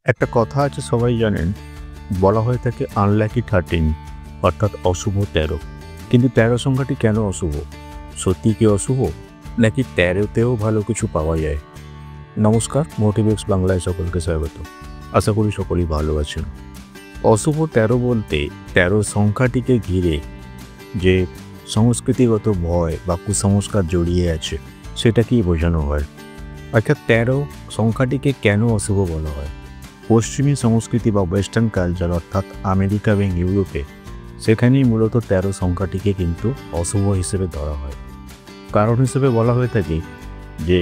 একটা কথা আছে সবাই জানেন, বলা হয়ে থাকে আনলাকি 13 অর্থাৎ অশুভ 13। কিন্তু 13 সংখ্যাটি কেন অশুভ? সত্যি কি অশুভ, নাকি 13তেও ভালো কিছু পাওয়া যায়? নমস্কার, মোটিভেক্স বাংলায় সকলকে স্বাগত। আশা করি সকলেই ভালো আছেন। অশুভ 13 বলতে 13 সংখ্যাটিকে ঘিরে যে সংস্কৃতিগত ভয় বা কুসংস্কার জড়িয়ে আছে সেটাকেই বোঝানো হয়। অর্থাৎ 13 সংখ্যাটিকে কেন অশুভ বলা হয়? পশ্চিমী সংস্কৃতি বা ওয়েস্টার্ন কালচার অর্থাৎ আমেরিকা এবং ইউরোপে সেখানেই মূলত 13 সংখ্যাটিকে কিন্তু অশুভ হিসেবে ধরা হয়। কারণ হিসেবে বলা হয়ে থাকে যে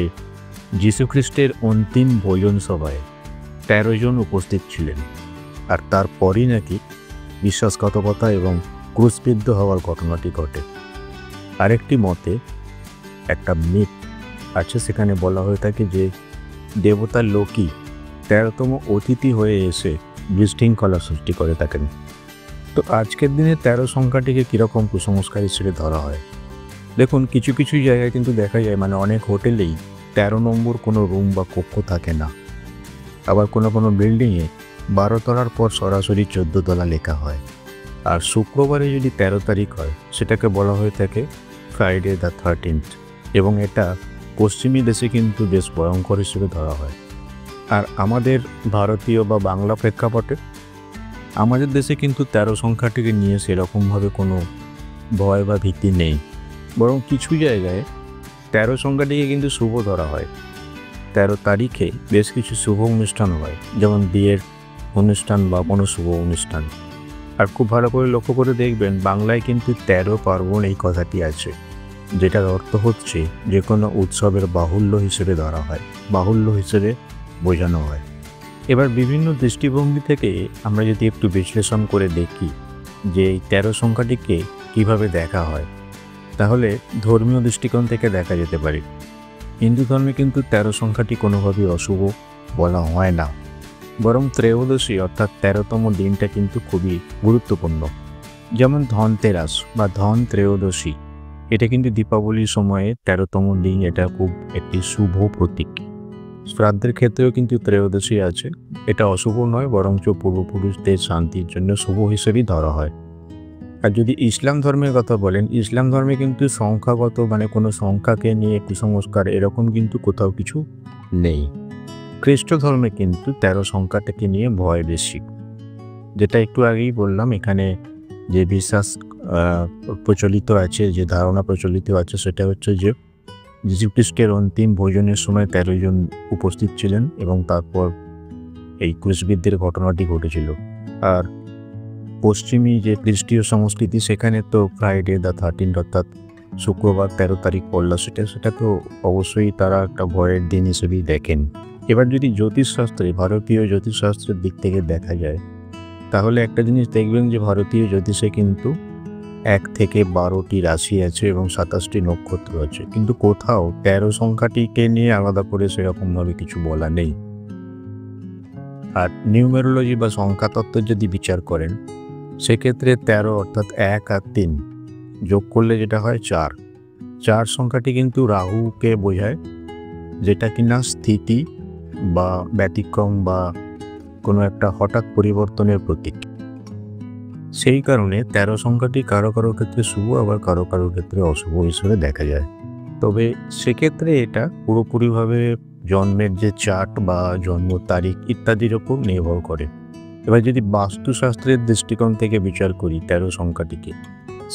যীশুখ্রিস্টের অন্তিম ভোজন সভায় 13 জন উপস্থিত ছিলেন, আর তারপরই নাকি বিশ্বাসঘাতকতা এবং ক্রুশবিদ্ধ হওয়ার ঘটনাটি ঘটে। আরেকটি মতে একটা মিথ আছে, সেখানে বলা হয়ে থাকে যে দেবতা লোকি 13তম অতিথি হয়ে এসে বিশৃঙ্খলা সৃষ্টি করে থাকেন। তো আজকের দিনে 13 সংখ্যাটিকে কীরকম কুসংস্কার হিসেবে ধরা হয়? দেখুন, কিছু কিছু জায়গায় কিন্তু দেখা যায়, মানে অনেক হোটেলেই 13 নম্বর কোনো রুম বা কক্ষ থাকে না। আবার কোনো কোনো বিল্ডিংয়ে 12 তলার পর সরাসরি 14 তলা লেখা হয়। আর শুক্রবারে যদি 13 তারিখ হয়, সেটাকে বলা হয়ে থাকে ফ্রাইডে দ্য 13th, এবং এটা পশ্চিমী দেশে কিন্তু বেশ ভয়ঙ্কর হিসেবে ধরা হয়। আর আমাদের ভারতীয় বা বাংলা প্রেক্ষাপটে আমাদের দেশে কিন্তু 13 সংখ্যাটিকে নিয়ে সেরকমভাবে কোনো ভয় বা ভীতি নেই, বরং কিছু জায়গায় 13 সংখ্যাটিকে কিন্তু শুভ ধরা হয়। 13 তারিখে বেশ কিছু শুভ অনুষ্ঠান হয়, যেমন বিয়ের অনুষ্ঠান বা কোনো শুভ অনুষ্ঠান। আর খুব ভালো করে লক্ষ্য করে দেখবেন, বাংলায় কিন্তু 13 পার্বণ এই কথাটি আছে, যেটার অর্থ হচ্ছে যে কোনো উৎসবের বাহুল্য হিসেবে ধরা হয়, বাহুল্য হিসেবে বোঝানো হয়। এবার বিভিন্ন দৃষ্টিভঙ্গি থেকে আমরা যদি একটু বিশ্লেষণ করে দেখি যে এই 13 সংখ্যাটিকে কিভাবে দেখা হয়, তাহলে ধর্মীয় দৃষ্টিকোণ থেকে দেখা যেতে পারে। হিন্দু ধর্মে কিন্তু 13 সংখ্যাটি কোনোভাবেই অশুভ বলা হয় না, বরং ত্রয়োদশী অর্থাৎ 13তম দিনটা কিন্তু খুবই গুরুত্বপূর্ণ। যেমন ধনতেরাস বা ধন ত্রয়োদশী, এটা কিন্তু দীপাবলির সময়ে 13তম দিন, এটা খুব একটি শুভ প্রতীক। শ্রাদ্ধের ক্ষেত্রেও কিন্তু ত্রয়োদশী আছে, এটা অশুভ নয়, বরঞ্চ পূর্বপুরুষদের শান্তির জন্য শুভ হিসেবেই ধরা হয়। আর যদি ইসলাম ধর্মের কথা বলেন, ইসলাম ধর্মে কিন্তু সংখ্যাগত, মানে কোনো সংখ্যাকে নিয়ে কুসংস্কার এরকম কিন্তু কোথাও কিছু নেই। খ্রিস্ট ধর্মে কিন্তু 13 সংখ্যাটাকে নিয়ে ভয় বেশি, যেটা একটু আগেই বললাম। এখানে যে বিশ্বাস প্রচলিত আছে, যে ধারণা প্রচলিত আছে, সেটা হচ্ছে যে যীশুখ্রিস্টের অন্তিম ভোজনের সময় 13 জন উপস্থিত ছিলেন এবং তারপর এই ক্রুশবিদ্ধের ঘটনাটি ঘটেছিল। আর পশ্চিমী যে খ্রিস্টীয় সংস্কৃতি, সেখানে তো ফ্রাইডে দ্য 13th অর্থাৎ শুক্রবার 13 তারিখ পড়ল, সেটা তো অবশ্যই তারা একটা ভয়ের দিন হিসেবেই দেখেন। এবার যদি জ্যোতিষশাস্ত্রে, ভারতীয় জ্যোতিষশাস্ত্রের দিক থেকে দেখা যায়, তাহলে একটা জিনিস দেখবেন যে ভারতীয় জ্যোতিষে কিন্তু 1 থেকে 12টি রাশি আছে এবং 27টি নক্ষত্র আছে, কিন্তু কোথাও 13 সংখ্যাটিকে নিয়ে আলাদা করে সেরকমভাবে কিছু বলা নেই। আর নিউমেরোলজি বা সংখ্যাতত্ত্ব যদি বিচার করেন, সেক্ষেত্রে 13 অর্থাৎ 1 আর 3 যোগ করলে যেটা হয় 4। 4 সংখ্যাটি কিন্তু রাহুকে বোঝায়, যেটা কিনা স্থিতি বা ব্যতিক্রম বা কোনো একটা হঠাৎ পরিবর্তনের প্রতীক। সেই কারণে 13 সংখ্যাটি কারো কারো ক্ষেত্রে শুভ, আবার কারো কারো ক্ষেত্রে অশুভ হিসেবে দেখা যায়। তবে সেক্ষেত্রে এটা পুরোপুরিভাবে জন্মের যে চার্ট বা জন্ম তারিখ ইত্যাদির ওপর নির্ভর করে। এবার যদি বাস্তুশাস্ত্রের দৃষ্টিকোণ থেকে বিচার করি 13 সংখ্যাটিকে,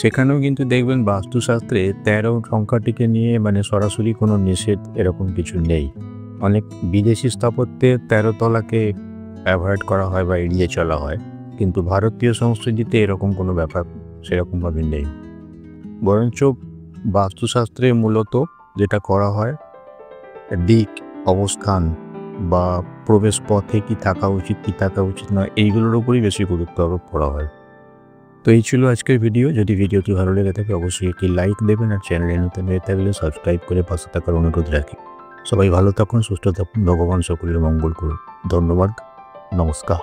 সেখানেও কিন্তু দেখবেন বাস্তুশাস্ত্রে 13 সংখ্যাটিকে নিয়ে মানে সরাসরি কোনো নিষেধ এরকম কিছু নেই। অনেক বিদেশি স্থাপত্যে 13 তলাকে অ্যাভয়েড করা হয় বা এড়িয়ে চলা হয়, কিন্তু ভারতীয় সংস্কৃতিতে এরকম কোনো ব্যাপার সেরকমভাবে নেই। বরঞ্চ বাস্তুশাস্ত্রে মূলত যেটা করা হয়, দিক, অবস্থান বা প্রবেশ পথে কি থাকা উচিত কি থাকা উচিত নয়, এইগুলোর উপরই বেশি গুরুত্ব আরোপ করা হয়। তো এই ছিল আজকের ভিডিও। যদি ভিডিওটি ভালো লেগে থাকে অবশ্যই একটি লাইক দেবেন, আর চ্যানেলে নতুন হয়ে থাকলে সাবস্ক্রাইব করে পাশে থাকার অনুরোধ রাখি। সবাই ভালো থাকুন, সুস্থ থাকুন, ভগবান সকলের মঙ্গল করুন। ধন্যবাদ, নমস্কার।